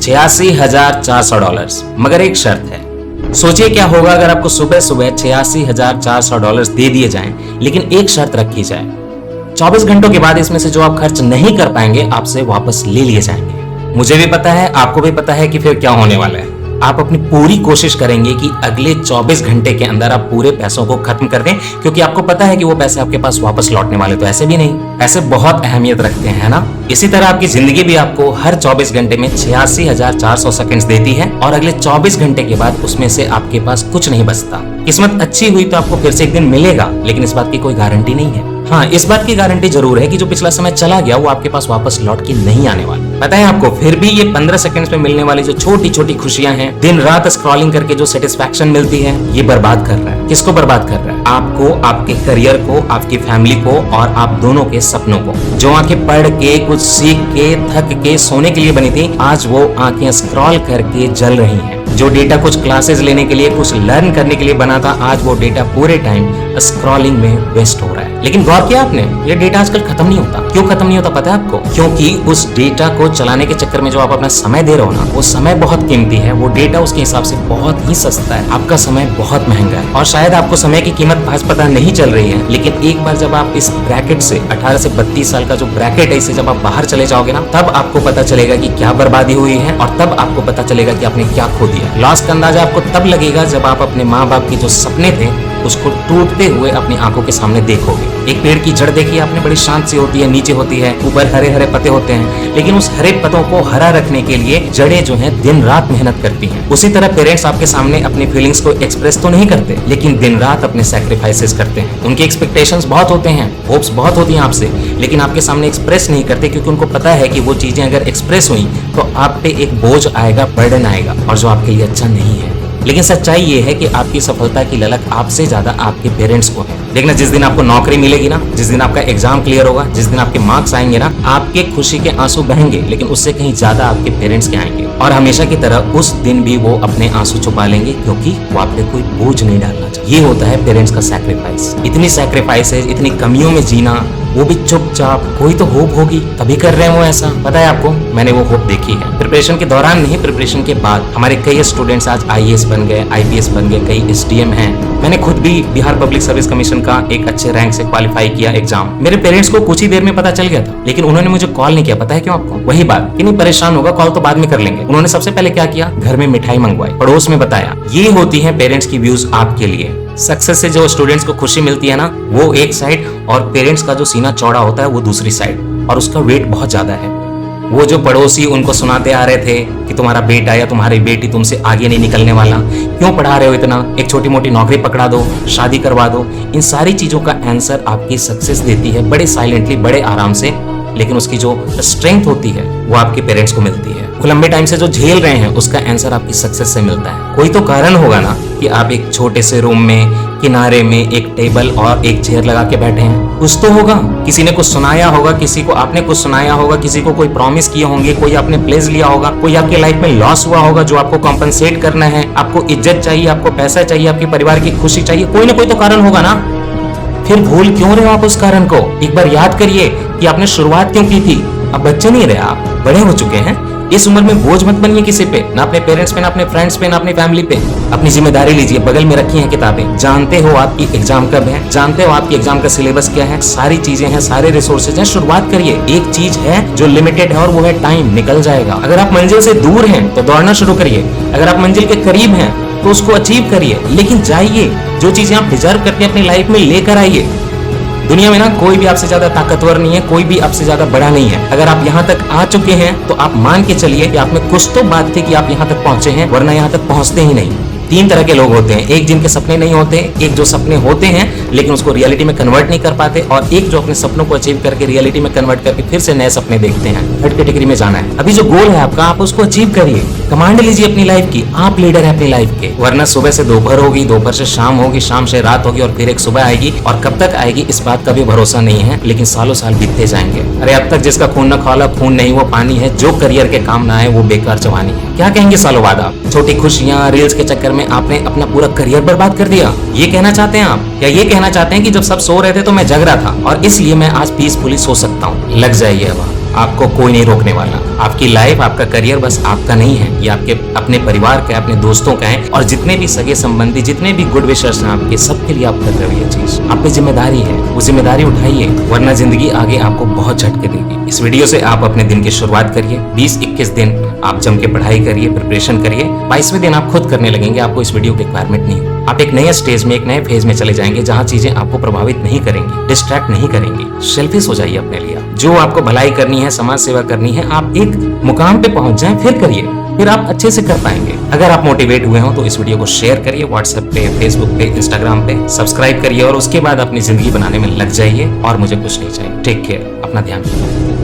$86,400। मगर एक शर्त है। सोचिए क्या होगा अगर आपको सुबह सुबह $86,400 दे दिए जाएं, लेकिन एक शर्त रखी जाए, 24 घंटों के बाद इसमें से जो आप खर्च नहीं कर पाएंगे आपसे वापस ले लिए जाएंगे। मुझे भी पता है, आपको भी पता है कि फिर क्या होने वाला है। आप अपनी पूरी कोशिश करेंगे कि अगले 24 घंटे के अंदर आप पूरे पैसों को खत्म कर दें, क्योंकि आपको पता है कि वो पैसे आपके पास वापस लौटने वाले तो ऐसे भी नहीं। पैसे बहुत अहमियत रखते हैं ना। इसी तरह आपकी जिंदगी भी आपको हर 24 घंटे में 86,400 सेकंड्स देती है और अगले 24 घंटे के बाद उसमें से आपके पास कुछ नहीं बचता। किस्मत अच्छी हुई तो आपको फिर से एक दिन मिलेगा, लेकिन इस बात की कोई गारंटी नहीं है। हाँ, इस बात की गारंटी जरूर है कि जो पिछला समय चला गया वो आपके पास वापस लौट के नहीं आने वाला। पता है आपको, फिर भी ये 15 सेकंड्स में मिलने वाली जो छोटी छोटी खुशियां हैं, दिन रात स्क्रॉलिंग करके जो सेटिस्फैक्शन मिलती है, ये बर्बाद कर रहा है। किसको बर्बाद कर रहा है? आपको, आपके करियर को, आपकी फैमिली को और आप दोनों के सपनों को। जो आंखें पढ़ के, कुछ सीख के, थक के सोने के लिए बनी थी, आज वो आंखें स्क्रॉल करके जल रही हैं। जो डेटा कुछ क्लासेस लेने के लिए, कुछ लर्न करने के लिए बना था, आज वो डेटा पूरे टाइम स्क्रॉलिंग में वेस्ट हो रहा है। लेकिन गौर किया आपने, ये डेटा आजकल खत्म नहीं होता। क्यों खत्म नहीं होता पता है आपको? क्योंकि उस डेटा को चलाने के चक्कर में जो आप अपना समय दे रहे हो ना, वो समय बहुत कीमती है, वो डेटा उसके हिसाब से बहुत ही सस्ता है। आपका समय बहुत महंगा है और शायद आपको समय की कीमत आज पता नहीं चल रही है, लेकिन एक बार जब आप इस ब्रैकेट से 18 से 32 साल का जो ब्रैकेट है, इससे जब आप बाहर चले जाओगे ना, तब आपको पता चलेगा कि क्या बर्बादी हुई है और तब आपको पता चलेगा कि आपने क्या खो दिया। लॉस का अंदाजा आपको तब लगेगा जब आप अपने माँ बाप की जो सपने थे उसको टूटते हुए अपनी आंखों के सामने देखोगे। एक पेड़ की जड़ देखी आपने, बड़ी शांत सी होती है, नीचे होती है, ऊपर हरे हरे पत्ते होते हैं, लेकिन उस हरे पत्तों को हरा रखने के लिए जड़ें जो हैं दिन रात मेहनत करती हैं। उसी तरह पेरेंट्स आपके सामने अपनी फीलिंग्स को एक्सप्रेस तो नहीं करते, लेकिन दिन रात अपने सैक्रिफाइसेस करते हैं। उनके एक्सपेक्टेशंस बहुत होते हैं, होप्स बहुत होती हैं आपसे, लेकिन आपके सामने एक्सप्रेस नहीं करते, क्योंकि उनको पता है कि वो चीजें अगर एक्सप्रेस हुई तो आप पे एक बोझ आएगा, बर्डन आएगा, और जो आपके लिए अच्छा नहीं है। लेकिन सच्चाई ये है कि आपकी सफलता की ललक आपसे ज्यादा आपके पेरेंट्स को है। देखना, जिस दिन आपको नौकरी मिलेगी ना, जिस दिन आपका एग्जाम क्लियर होगा, जिस दिन आपके मार्क्स आएंगे ना, आपके खुशी के आंसू बहेंगे, लेकिन उससे कहीं ज्यादा आपके पेरेंट्स के आएंगे। और हमेशा की तरह उस दिन भी वो अपने आंसू छुपा लेंगे, क्योंकि वो आप पे कोई बोझ नहीं डालना चाहिए। ये होता है पेरेंट्स का सैक्रिफाइस। इतनी सैक्रिफाइसेस, इतनी कमियों में जीना, वो भी चुपचाप। कोई तो होप होगी तभी कर रहे हैं वो ऐसा। पता है आपको, मैंने वो होप देखी है। प्रिपरेशन के दौरान नहीं, प्रिपरेशन के बाद हमारे कई स्टूडेंट्स आज IAS बन गए, IPS बन गए, कई SDM हैं। मैंने खुद भी बिहार पब्लिक सर्विस कमीशन का एक अच्छे रैंक से क्वालिफाई किया एग्जाम। मेरे पेरेंट्स को कुछ ही देर में पता चल गया था, लेकिन उन्होंने मुझे कॉल नहीं किया। पता है क्यों आपको? वही बात कि नहीं, परेशान होगा, कॉल तो बाद में कर लेंगे। उन्होंने सबसे पहले क्या किया? घर में मिठाई मंगवाई, पड़ोस में बताया। ये होती है पेरेंट्स की व्यूज आपके लिए। सक्सेस से जो स्टूडेंट्स को खुशी मिलती है ना, वो एक साइड, और पेरेंट्स का जो सीना चौड़ा होता है वो दूसरी साइड, और उसका वेट बहुत ज्यादा है। वो जो पड़ोसी उनको सुनाते आ रहे थे कि तुम्हारा बेटा या तुम्हारी बेटी तुमसे आगे नहीं निकलने वाला, क्यों पढ़ा रहे हो इतना, एक छोटी मोटी नौकरी पकड़ा दो, शादी करवा दो, इन सारी चीजों का आंसर आपकी सक्सेस देती है बड़े साइलेंटली, बड़े आराम से। लेकिन उसकी जो स्ट्रेंथ होती है वो आपके पेरेंट्स को मिलती है। वो लंबे टाइम से जो झेल रहे हैं उसका आंसर आपकी सक्सेस से मिलता है। कोई तो कारण होगा ना कि आप एक छोटे से रूम में किनारे में एक टेबल और एक चेयर लगा के बैठे हैं। कुछ तो होगा, किसी ने कुछ सुनाया होगा, किसी को आपने कुछ सुनाया होगा, किसी को कोई प्रॉमिस किए होंगे, कोई आपने प्लेस लिया होगा, कोई आपके लाइफ में लॉस हुआ होगा जो आपको कॉम्पनसेट करना है। आपको इज्जत चाहिए, आपको पैसा चाहिए, आपके परिवार की खुशी चाहिए, कोई ना कोई तो कारण होगा ना। फिर भूल क्यों रहे हो आप उस कारण को? एक बार याद करिए कि आपने शुरुआत क्यों की थी। अब बच्चे नहीं रहे, आप बड़े हो चुके हैं। इस उम्र में बोझ मत बनिए किसी पे, ना अपने पेरेंट्स पे, ना अपने फ्रेंड्स पे, ना अपनी फैमिली पे। अपनी जिम्मेदारी लीजिए। बगल में रखी हैं किताबें, जानते हो आपकी एग्जाम कब है, जानते हो आपकी एग्जाम का सिलेबस क्या है, सारी चीजें हैं, सारे रिसोर्सेज हैं। शुरुआत करिए। एक चीज है जो लिमिटेड है और वो है टाइम। निकल जाएगा। अगर आप मंजिल से दूर हैं तो दौड़ना शुरू करिए, अगर आप मंजिल के करीब हैं तो उसको अचीव करिए, लेकिन जाइए। जो चीजें आप डिजर्व करके अपनी लाइफ में लेकर आइए। दुनिया में ना कोई भी आपसे ज्यादा ताकतवर नहीं है, कोई भी आपसे ज्यादा बड़ा नहीं है। अगर आप यहाँ तक आ चुके हैं तो आप मान के चलिए कि आप में कुछ तो बात थी कि आप यहाँ तक पहुंचे हैं, वरना यहाँ तक पहुंचते ही नहीं। 3 तरह के लोग होते हैं, एक जिनके सपने नहीं होते, एक जो सपने होते हैं लेकिन उसको रियलिटी में कन्वर्ट नहीं कर पाते, और एक जो अपने सपनों को अचीव करके रियलिटी में कन्वर्ट करके फिर से नए सपने देखते हैं। थर्ड कैटेगरी में जाना है। अभी जो गोल है आपका, आप उसको अचीव करिए, कमांड लीजिए अपनी लाइफ की। आप लीडर है अपनी लाइफ के, वरना सुबह से दोपहर होगी, दोपहर से शाम होगी, शाम से रात होगी, और फिर एक सुबह आएगी, और कब तक आएगी इस बात का भी भरोसा नहीं है, लेकिन सालों साल बीतते जाएंगे। अरे अब तक जिसका खून न खौला, खून नहीं वो पानी है, जो करियर के काम ना आए वो बेकार जवानी है। क्या कहेंगे सालों बाद आप? छोटी खुशियां, रील्स के चक्कर में आपने अपना पूरा करियर बर्बाद कर दिया। ये कहना चाहते हैं आप, या ये कहना चाहते हैं कि जब सब सो रहे थे तो मैं जग रहा था और इसलिए मैं आज पीसफुली सो सकता हूँ? लग जाइए अब। आपको कोई नहीं रोकने वाला। आपकी लाइफ, आपका करियर बस आपका नहीं है, ये आपके अपने परिवार का, अपने दोस्तों का है, और जितने भी सगे संबंधी, जितने भी गुड विशर्स हैं आपके, सबके लिए आप कर रहे हो ये चीज। आप पे जिम्मेदारी है, वो जिम्मेदारी उठाइए, वरना जिंदगी आगे आपको बहुत झटके देगी। इस वीडियो से आप अपने दिन की शुरुआत करिए। 20-21 दिन आप जम के पढ़ाई करिए, प्रिपरेशन करिए। 22वें दिन आप खुद करने लगेंगे, आपको इस वीडियो की रिक्वायरमेंट नहीं। आप एक नए स्टेज में, एक नए फेज में चले जाएंगे जहां चीजें आपको प्रभावित नहीं करेंगी, डिस्ट्रैक्ट नहीं करेंगी। सेल्फिश हो जाइए अपने लिए। जो आपको भलाई करनी है, समाज सेवा करनी है, आप एक मुकाम पे पहुंच जाएं, फिर करिए, फिर आप अच्छे से कर पाएंगे। अगर आप मोटिवेट हुए हो तो इस वीडियो को शेयर करिए, व्हाट्सएप पे, फेसबुक पे, इंस्टाग्राम पे सब्सक्राइब करिए, और उसके बाद अपनी जिंदगी बनाने में लग जाइए। और मुझे कुछ नहीं चाहिए। टेक केयर, अपना ध्यान रखिए।